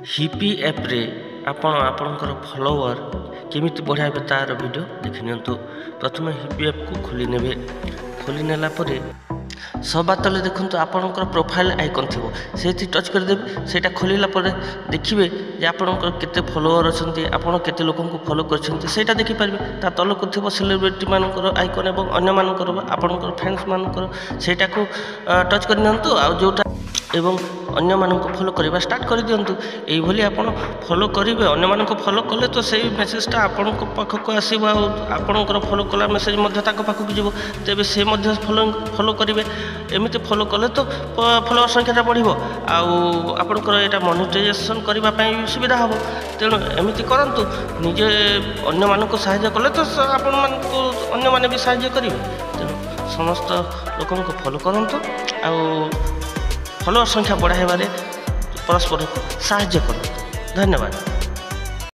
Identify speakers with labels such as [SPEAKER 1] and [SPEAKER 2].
[SPEAKER 1] Hippie एप्रे आपणकर follower केमिति बढ़ाइबे तार वीडियो देखि नियंतु। प्रथम हिपी एप को खोली नेबे। खोली नेला परे सबा तले देखंतु आपणकर प्रोफाइल आइकन थिबो से टच कर देबे। सेटा खोलिला परे देखिबे जे आपणकर केते फॉलोअर अछंती, आपण केते लोकन को फॉलो करछंती सेटा देखि पारबे। ता तलको थिबो सेलिब्रिटी मानकर आइकन एवं अन्य मानकर आपणकर फैंस मानकर सेटा को टच कर नियंतु। आ जोटा एवं अन्य मानक फॉलो करवा स्टार्ट कर दिंतु। यही आप फॉलो करेंगे, अन्य मानक फॉलो कले तो सही मेसेजटा आपण पाखक आसो। आपणकर फॉलो कला मेसेज पाखक जीव, तेज से फॉलो करेंगे। एमती फॉलो कले तो फॉलोअर संख्या बढ़ो, आपणकर यहाँ मोनेटाइजेशन करने सुविधा हम। तेणु एमती करूँ, निजे अन्य मानक साहाय्य कले तो आपण अन्य माने भी साहाय्य करेंगे। तेणु समस्त लोक फॉलो करूँ, फॉलोअर संख्या बढ़ाइबारे परस्पर साहाय्य करूँ। धन्यवाद।